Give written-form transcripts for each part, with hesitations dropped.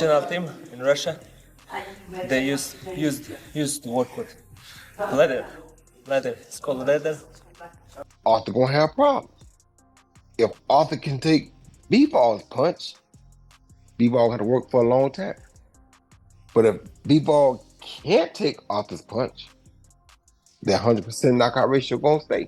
national team in Russia, they used to work with leather. It's called leather. Arthur gonna have problems. If Arthur can take B-Ball's punch, B-Ball got to work for a long time. But if B-Ball can't take Arthur's punch, that 100% knockout ratio gonna stay.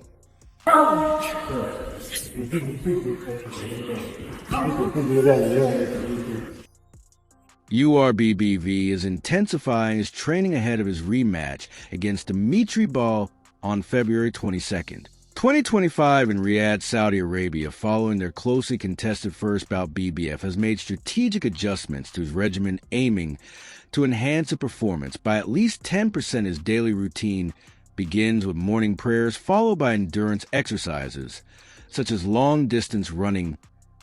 URBBV is intensifying his training ahead of his rematch against Dmitry Bivol on February 22nd. 2025 in Riyadh, Saudi Arabia, following their closely contested first bout, Beterbiev has made strategic adjustments to his regimen, aiming to enhance his performance by at least 10%. His daily routine begins with morning prayers, followed by endurance exercises, such as long-distance running.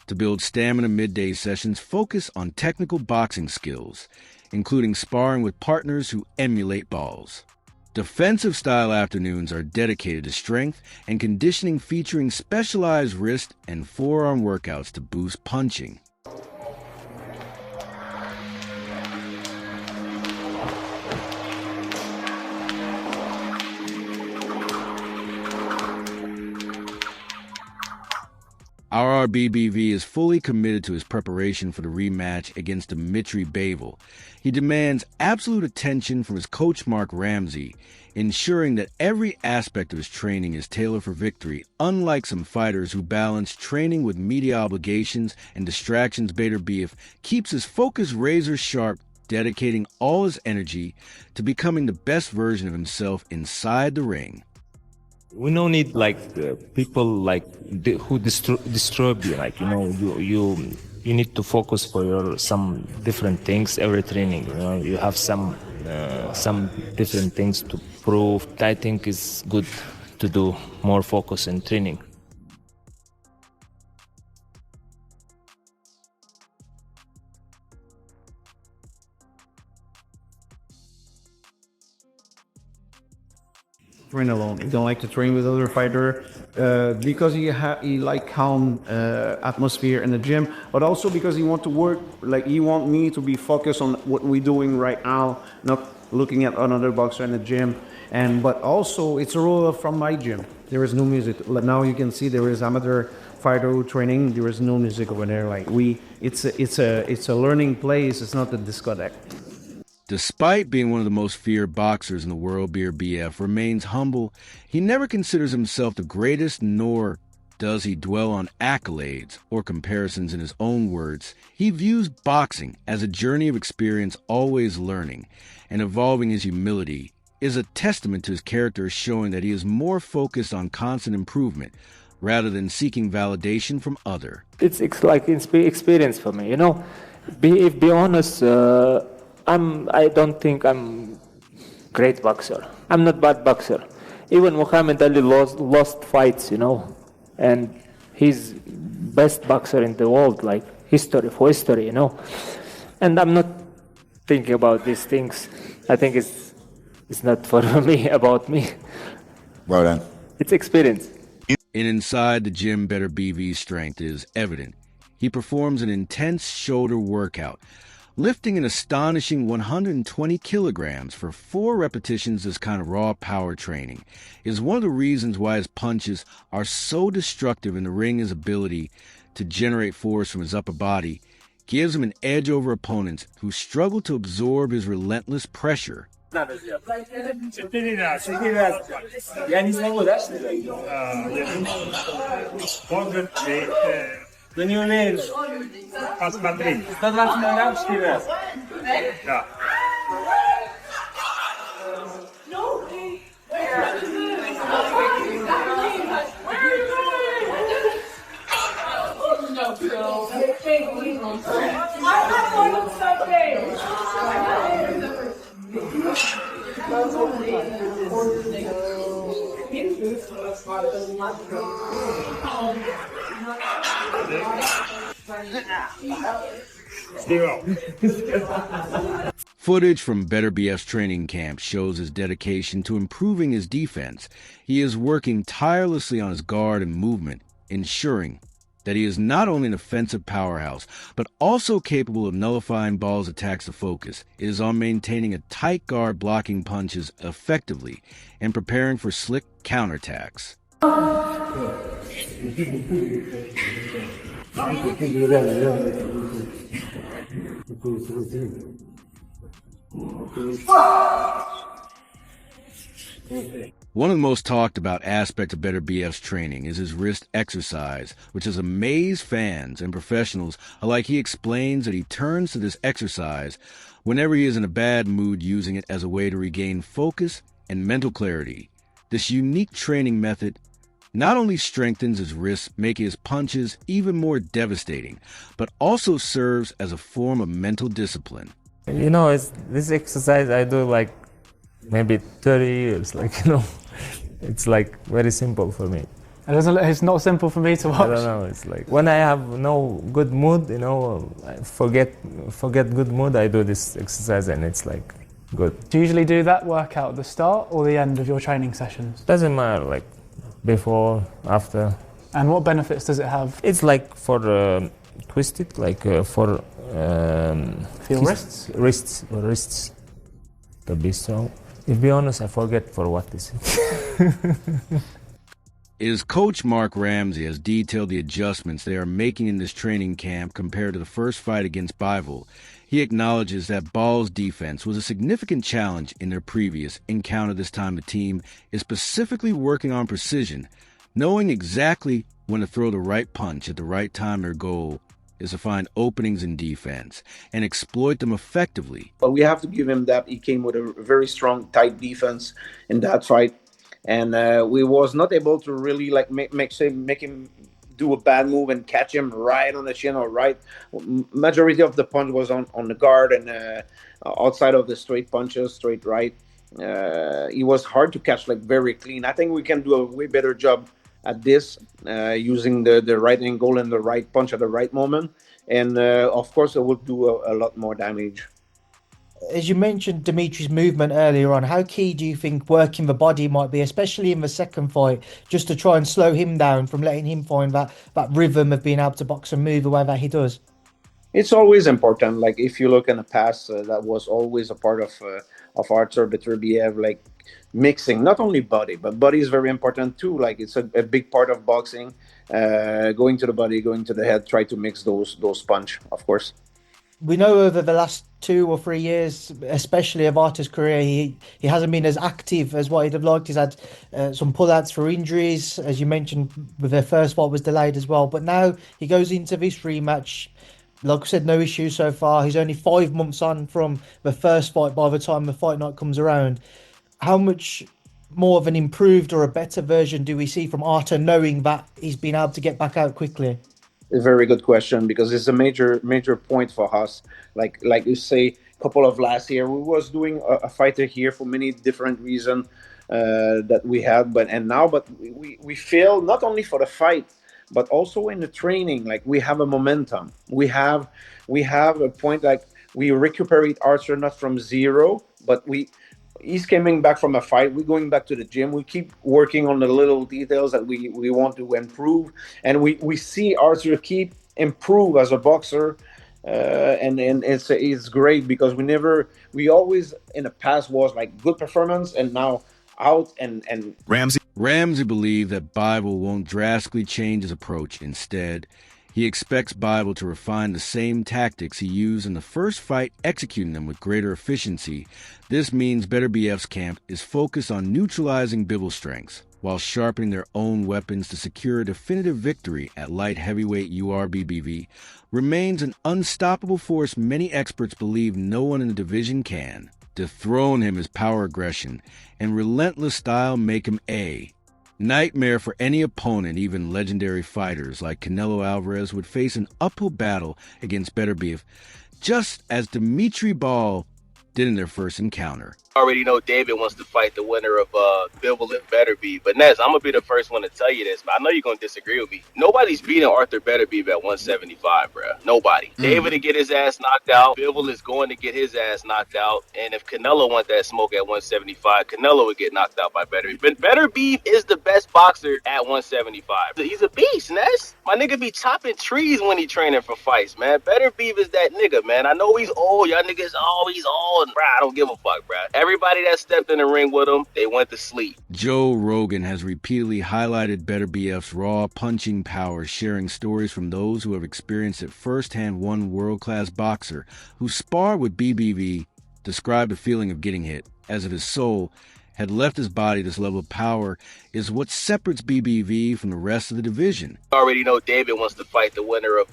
To build stamina, midday sessions focus on technical boxing skills, including sparring with partners who emulate balls. Defensive-style afternoons are dedicated to strength and conditioning, featuring specialized wrist and forearm workouts to boost punching. RRBBV is fully committed to his preparation for the rematch against Dmitry Bivol. He demands absolute attention from his coach Mark Ramsey, ensuring that every aspect of his training is tailored for victory. Unlike some fighters who balance training with media obligations and distractions, Beterbiev keeps his focus razor sharp, dedicating all his energy to becoming the best version of himself inside the ring. We don't need people who disturb you. You need to focus for some different things every training. You have some different things to prove. I think it's good to do more focus in training. Train alone. He don't like to train with other fighter because he like calm atmosphere in the gym, but also because he want to work. He want me to be focused on what we're doing right now, not looking at another boxer in the gym. But also it's a rule from my gym. There is no music. Now you can see there is amateur fighter training. There is no music over there. It's a learning place. It's not a discotheque. Despite being one of the most feared boxers in the world, Beterbiev remains humble. He never considers himself the greatest, nor does he dwell on accolades or comparisons. In his own words, he views boxing as a journey of experience, always learning and evolving. His humility is a testament to his character, showing that he is more focused on constant improvement rather than seeking validation from others. It's like experience for me, Be honest. I don't think I'm great boxer. I'm not bad boxer. Even Muhammad Ali lost fights, and he's best boxer in the world, history, And I'm not thinking about these things. I think it's not for me, about me. Well done. It's experience. And inside the gym, Beterbiev's strength is evident. He performs an intense shoulder workout, lifting an astonishing 120 kilograms for 4 repetitions. This kind of raw power training is one of the reasons why his punches are so destructive in the ring. His ability to generate force from his upper body gives him an edge over opponents who struggle to absorb his relentless pressure. Да не умеешь. Посмотри. 120 килограмм 4 раза. Да. Footage from Beterbiev's training camp shows his dedication to improving his defense. He is working tirelessly on his guard and movement, ensuring that he is not only an offensive powerhouse, but also capable of nullifying Ball's attacks to focus. It is on maintaining a tight guard, blocking punches effectively, and preparing for slick counterattacks. One of the most talked about aspects of Beterbiev's training is his wrist exercise, which has amazed fans and professionals alike. He explains that he turns to this exercise whenever he is in a bad mood, using it as a way to regain focus and mental clarity. This unique training method not only strengthens his wrists, making his punches even more devastating, but also serves as a form of mental discipline. You know, this exercise I do like maybe 30 years, it's like very simple for me. It's not simple for me to watch. I don't know, it's like when I have no good mood, I forget good mood, I do this exercise and it's like good. Do you usually do that workout at the start or the end of your training sessions? Doesn't matter, like before, after. And what benefits does it have? It's like for twisted, like for your wrists? Wrists to be strong. To be honest, I forget for what this is. His coach Mark Ramsey has detailed the adjustments they are making in this training camp compared to the first fight against Bivol. He acknowledges that Ball's defense was a significant challenge in their previous encounter. This time the team is specifically working on precision, knowing exactly when to throw the right punch at the right time. Their goal is to find openings in defense and exploit them effectively. But we have to give him that. He came with a very strong, tight defense in that fight. And we was not able to really make him do a bad move and catch him right on the chin or right. Majority of the punch was on the guard and outside of the straight punches, straight right. It was hard to catch very clean. I think we can do a way better job at this, using the right angle and the right punch at the right moment. And of course, it will do a lot more damage. As you mentioned Dmitry's movement earlier on, how key do you think working the body might be, especially in the second fight, just to try and slow him down from letting him find that rhythm of being able to box and move the way that he does? It's always important. Like if you look in the past, that was always a part of Artur Beterbiev, mixing not only body, but body is very important too. It's a big part of boxing. Going to the body, going to the head, try to mix those punch, of course. We know over the last 2 or 3 years, especially of Artur's career, he hasn't been as active as what he'd have liked. He's had some pullouts for injuries, as you mentioned, with their first fight was delayed as well. But now he goes into this rematch. Like I said, no issues so far. He's only 5 months on from the first fight by the time the fight night comes around. How much more of an improved or a better version do we see from Artur, knowing that he's been able to get back out quickly? A very good question, because it's a major point for us. Like you say, a couple of last year, we was doing a fighter here for many different reasons that we had, but we fail not only for the fight, but also in the training. We have a momentum. We have a point, we recuperate Artur not from zero, but he's coming back from a fight. We're going back to the gym. We keep working on the little details that we want to improve. And we see Artur keep improve as a boxer. And it's great, because we always in the past was good performance, and now out and Ramsey believed that Bivol won't drastically change his approach. Instead, he expects Bivol to refine the same tactics he used in the first fight, executing them with greater efficiency. This means Beterbiev's camp is focused on neutralizing Bivol's strengths, while sharpening their own weapons to secure a definitive victory at light heavyweight. URBBV remains an unstoppable force many experts believe no one in the division can. Dethrone him. His power, aggression, and relentless style make him a nightmare for any opponent. Even legendary fighters like Canelo Alvarez would face an uphill battle against Beterbiev, just as Dmitry Bivol did in their first encounter. I already know David wants to fight the winner of Bivol and Beterbiev. But Nez, I'm going to be the first one to tell you this, but I know you're going to disagree with me. Nobody's beating Artur Beterbiev at 175, bro. Nobody. David to get his ass knocked out. Bivol is going to get his ass knocked out. And if Canelo want that smoke at 175, Canelo would get knocked out by Beterbiev. But Beterbiev is the best boxer at 175. He's a beast, Nez. My nigga be chopping trees when he training for fights, man. Beterbiev is that nigga, man. I know he's old. Y'all niggas, he's old. Bro, I don't give a fuck, bro. Everybody that stepped in the ring with him, they went to sleep. Joe Rogan has repeatedly highlighted Beterbiev's raw punching power, sharing stories from those who have experienced it firsthand. One world-class boxer who sparred with BBV described the feeling of getting hit, as if his soul had left his body. This level of power is what separates BBV from the rest of the division. I already know David wants to fight the winner of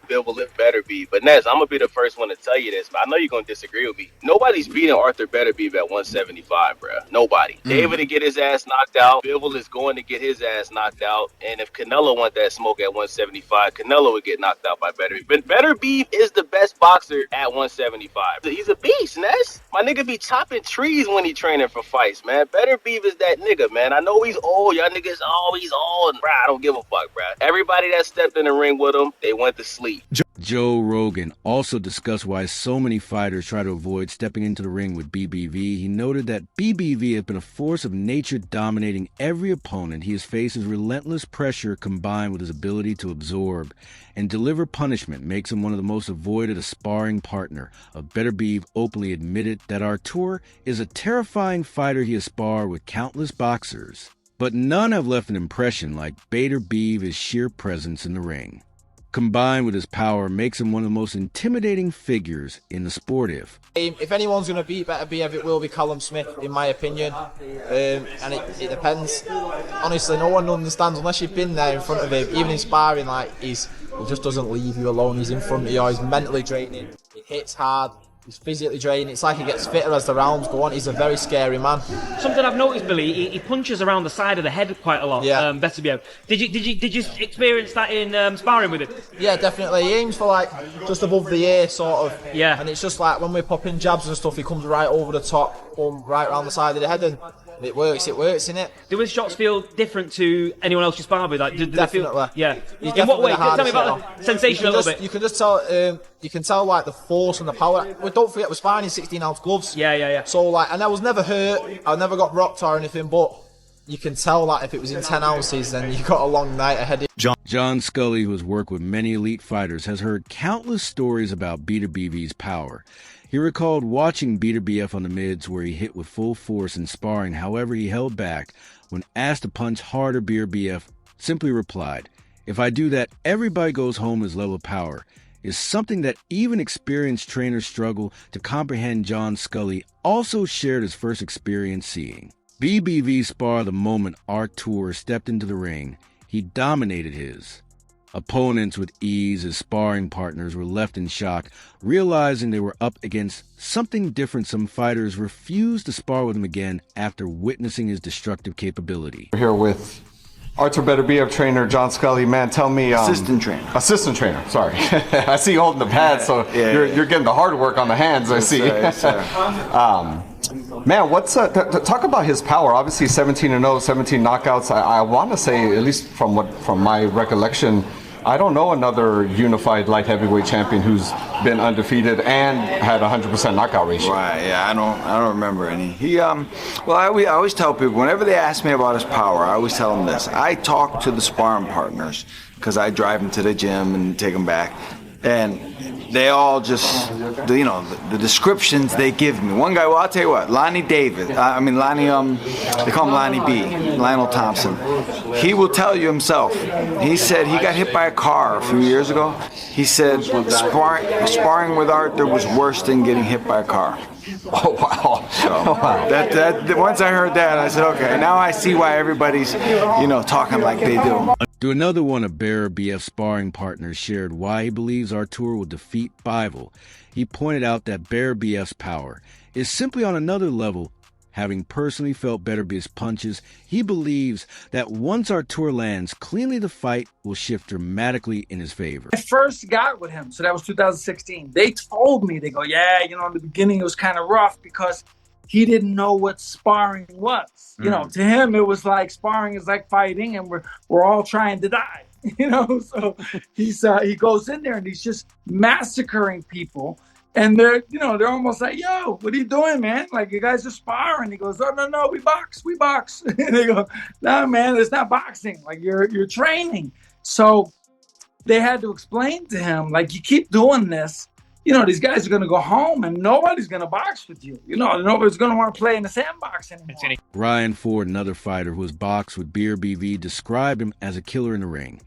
Bivol and Beterbiev. But Nez, I'm going to be the first one to tell you this, but I know you're going to disagree with me. Nobody's beating Artur Beterbiev at 175, bro. Nobody. David to get his ass knocked out. Bivol is going to get his ass knocked out. And if Canelo want that smoke at 175, Canelo would get knocked out by Beterbiev. But Beterbiev is the best boxer at 175. He's a beast, Nez. My nigga be chopping trees when he training for fights, man. Beterbiev is that nigga, man. I know he's old. Y'all niggas, he's old. Bro, I don't give a fuck, bro. Everybody that stepped in the ring with him, they went to sleep. Joe Rogan also discussed why so many fighters try to avoid stepping into the ring with BBV. He noted that BBV has been a force of nature dominating every opponent he has faced. His relentless pressure combined with his ability to absorb and deliver punishment makes him one of the most avoided sparring partner. Beterbiev openly admitted that Artur is a terrifying fighter. He has sparred with countless boxers, but none have left an impression like Beterbiev's sheer presence in the ring. Combined with his power makes him one of the most intimidating figures in the sport. If anyone's going to beat Beterbiev, it will be Callum Smith, in my opinion. And it depends. Honestly, no one understands unless you've been there in front of him. Even in sparring, he just doesn't leave you alone. He's in front of you. He's mentally draining. He hits hard. He's physically draining. It's like he gets fitter as the rounds go on. He's a very scary man. Something I've noticed, Billy, he punches around the side of the head quite a lot. Yeah. Beterbiev. Did you experience that in sparring with him? Yeah, definitely. He aims for just above the ear, sort of. Yeah. And it's just like when we're popping jabs and stuff, he comes right over the top, right around the side of the head, and it works, innit? Do his shots feel different to anyone else you spar with? Do they feel, yeah. He's in what way? definitely Tell me about the sensation a little bit. You can just tell. You can tell the force and the power. Well, don't forget we're sparring in 16-ounce gloves. Yeah. So and I was never hurt. I never got rocked or anything. But you can tell that if it was in 10 ounces, then you got a long night ahead. John Scully, who has worked with many elite fighters, has heard countless stories about Beterbiev power. He recalled watching Beterbiev on the mids where he hit with full force in sparring. However, he held back. When asked to punch harder, Beterbiev simply replied, "If I do that, everybody goes home his level of power." Is something that even experienced trainers struggle to comprehend. John Scully also shared his first experience seeing BBV spar the moment Artur stepped into the ring. He dominated his opponents with ease. His sparring partners were left in shock, realizing they were up against something different. Some fighters refused to spar with him again after witnessing his destructive capability. We're here with Artur Beterbiev trainer John Scully. Man, tell me, assistant trainer. Sorry, I see you holding the pad, so you're getting the hard work on the hands. I see. Yes, sir. Man, what's talk about his power? Obviously, 17-0, 17 knockouts. I want to say, at least from my recollection, I don't know another unified light heavyweight champion who's been undefeated and had 100% knockout ratio. Right, yeah, I don't remember any. I always tell people, whenever they ask me about his power, I always tell them this. I talk to the sparring partners, because I drive them to the gym and take them back, and they all just, the descriptions they give me. One guy, well, I'll tell you what, Lonnie, they call him Lonnie B, Lionel Thompson. He will tell you himself. He said he got hit by a car a few years ago. He said sparring with Artur was worse than getting hit by a car. Oh, wow. So once I heard that, I said, okay, now I see why everybody's, talking like they do. To another one of Beterbiev's sparring partners shared why he believes Artur will defeat Bivol. He pointed out that Beterbiev's power is simply on another level, Having personally felt Beterbiev's punches, he believes that once Artur lands cleanly, the fight will shift dramatically in his favor. I first got with him, so that was 2016. They told me, they go, yeah, in the beginning it was kind of rough because he didn't know what sparring was. To him it was like sparring is like fighting, and we're all trying to die. So he goes in there and he's just massacring people. And they're almost like, yo, what are you doing, man? Like, you guys are sparring. He goes, oh, no, we box. And they go, no, man, it's not boxing. Like, you're training. So they had to explain to him, like, you keep doing this, these guys are going to go home and nobody's going to box with you. Nobody's going to want to play in the sandbox anymore. Ryan Ford, another fighter who has boxed with Beterbiev, described him as a killer in the ring.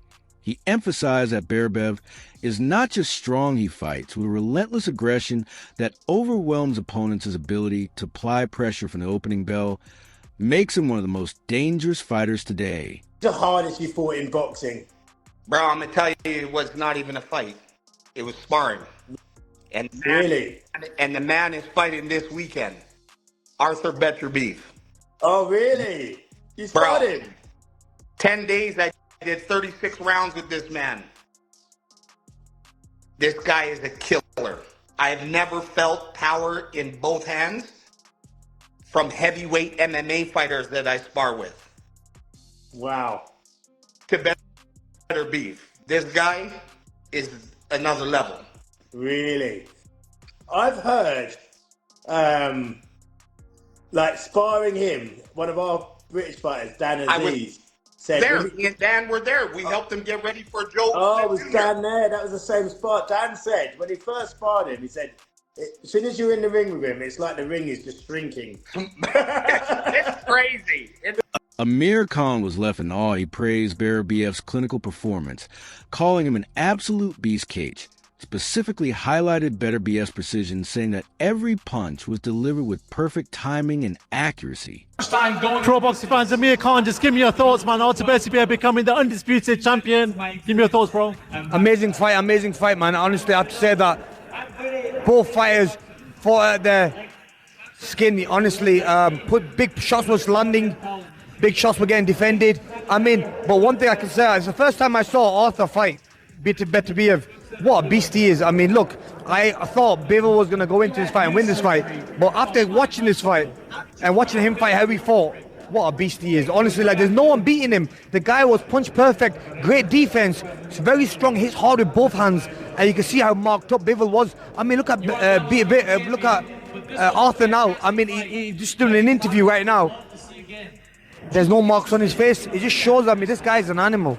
He emphasized that Beterbiev is not just strong, he fights with relentless aggression that overwhelms opponents' ability to apply pressure from the opening bell, makes him one of the most dangerous fighters today. The hardest you fought in boxing? Bro, I'm going to tell you, it was not even a fight. It was sparring. And really? And the man is fighting this weekend. Artur Beterbiev. Oh, really? You sparred him? 10 days I did 36 rounds with this man. This guy is a killer. I've never felt power in both hands from heavyweight MMA fighters that I spar with. Wow. To Beterbiev. This guy is another level. Really? I've heard, sparring him, one of our British fighters, Dan Aziz, said... Me and Dan were there. We helped him get ready for Joe. Oh, was Dan there? That was the same spot. Dan said, when he first sparred him, he said, as soon as you're in the ring with him, it's like the ring is just shrinking. It's crazy. Amir Khan was left in awe. He praised Beterbiev's clinical performance, calling him an absolute beast cage. Specifically highlighted Beterbiev's precision, saying that every punch was delivered with perfect timing and accuracy. Pro boxing fans, Amir Khan, just give me your thoughts, man. Artur Beterbiev becoming the undisputed champion. Give me your thoughts, bro. Amazing fight, man. Honestly, I have to say that both fighters fought at their skin. Honestly, put big shots was landing, big shots were getting defended. But one thing I can say, it's the first time I saw Artur fight Beterbiev. What a beast he is. Look, I thought Bivol was going to go into this fight and win this fight. But after watching this fight and watching him fight how he fought, what a beast he is. Honestly, there's no one beating him. The guy was punch perfect, great defense. It's very strong, hits hard with both hands. And you can see how marked up Bivol was. Look at Artur now. He's just doing an interview right now. There's no marks on his face. It just shows, this guy's an animal.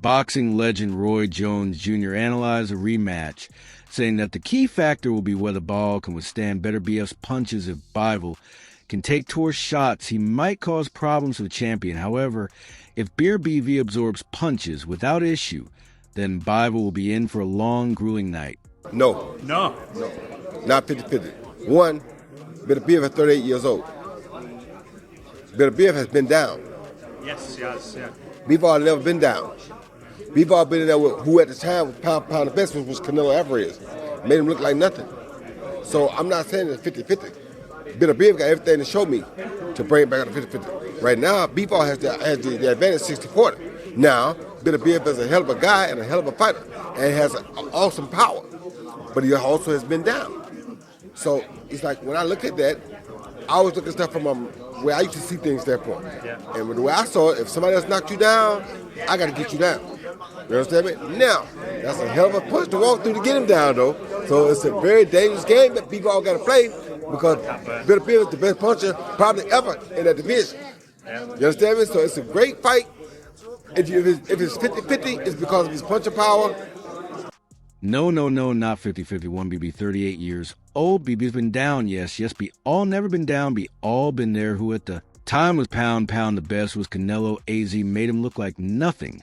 Boxing legend Roy Jones Jr. analyzed a rematch, saying that the key factor will be whether Ball can withstand Beterbiev's punches. If Bivol can take towards shots, he might cause problems for the champion. However, if Beterbiev absorbs punches without issue, then Bivol will be in for a long, grueling night. No. Not 50-50. One, Beterbiev is 38 years old. Beterbiev has been down. Yes, yeah. Bivol never been down. Bivol been in there with who at the time was pound the best, which was Canelo Alvarez. Made him look like nothing. So I'm not saying it's 50-50. Beterbiev got everything to show me to bring it back up to 50-50. Right now, Bivol has the advantage 60-40. Now, Beterbiev is a hell of a guy and a hell of a fighter and has an awesome power. But he also has been down. So it's like when I look at that, I always look at stuff from where I used to see things standpoint. Yeah. And the way I saw it, if somebody else knocked you down, I got to get you down. You understand me? Now, that's a hell of a punch to walk through to get him down, though. So it's a very dangerous game that Bivol got to play because Beterbiev is the best puncher probably ever in that division. You understand me? So it's a great fight. If it's 50-50, it's because of his puncher power. No, not 50-50. One BB, 38 years old. BB's been down, yes. Be all never been down. Be all been there. Who at the time was pound the best was Canelo. AZ made him look like nothing.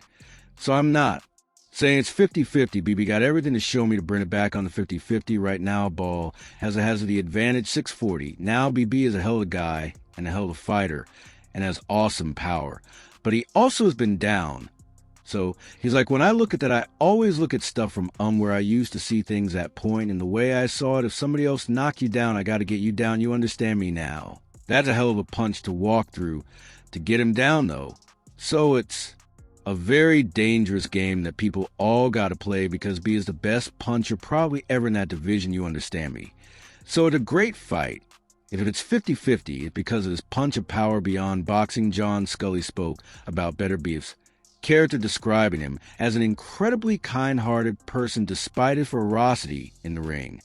So I'm not saying it's 50-50. BB got everything to show me to bring it back on the 50-50. Right now, Ball has the advantage 640. Now BB is a hell of a guy and a hell of a fighter and has awesome power. But he also has been down. So he's like, when I look at that, I always look at stuff from where I used to see things at point. And the way I saw it, if somebody else knocked you down, I got to get you down. You understand me now. That's a hell of a punch to walk through to get him down, though. So it's a very dangerous game that people all got to play because B is the best puncher probably ever in that division, you understand me. So it's a great fight. If it's 50-50, it's because of his punch of power beyond boxing. John Scully spoke about Beterbiev's character, describing him as an incredibly kind-hearted person despite his ferocity in the ring.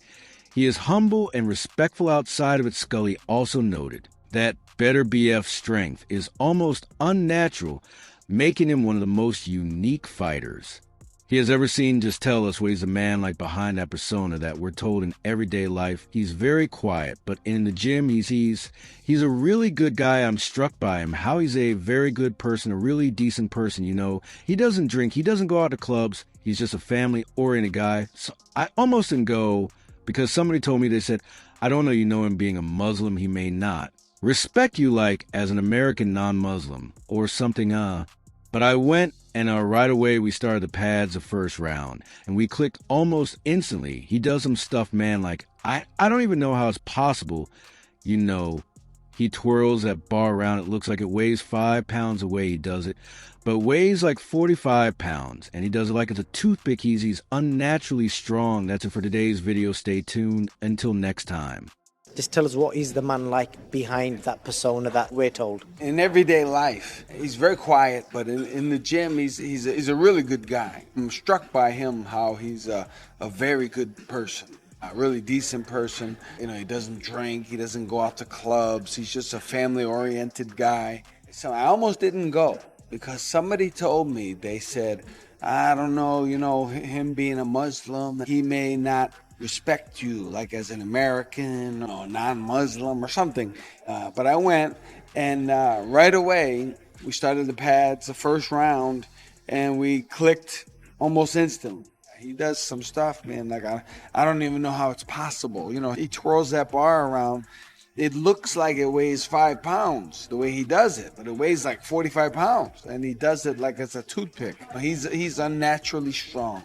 He is humble and respectful outside of it. Scully also noted that Beterbiev's strength is almost unnatural, making him one of the most unique fighters he has ever seen. Just tell us what he's a man like behind that persona that we're told in everyday life. He's very quiet, but in the gym, he's a really good guy. I'm struck by him, how he's a very good person, a really decent person, you know. He doesn't drink, he doesn't go out to clubs. He's just a family-oriented guy. So I almost didn't go because somebody told me, they said, I don't know, you know him being a Muslim, he may not respect you like as an American non-Muslim or something, but I went and right away we started the pads the first round and we clicked almost instantly. He does some stuff, man, like I don't even know how it's possible. You know, he twirls that bar around. It looks like it weighs 5 pounds away. He does it, but weighs like 45 pounds and he does it like it's a toothpick. He's unnaturally strong. That's it for today's video. Stay tuned until next time. Just tell us, what is the man like behind that persona that we're told? In everyday life, he's very quiet, but in the gym, he's a really good guy. I'm struck by him, how he's a very good person, a really decent person. You know, he doesn't drink, he doesn't go out to clubs, he's just a family-oriented guy. So I almost didn't go because somebody told me, they said, I don't know, you know, him being a Muslim, he may not respect you like as an American or non-Muslim or something. But I went and right away we started the pads the first round and we clicked almost instantly. He does some stuff, man, like I don't even know how it's possible. You know, he twirls that bar around. It looks like it weighs 5 pounds the way he does it, but it weighs like 45 pounds and he does it like it's a toothpick. He's unnaturally strong.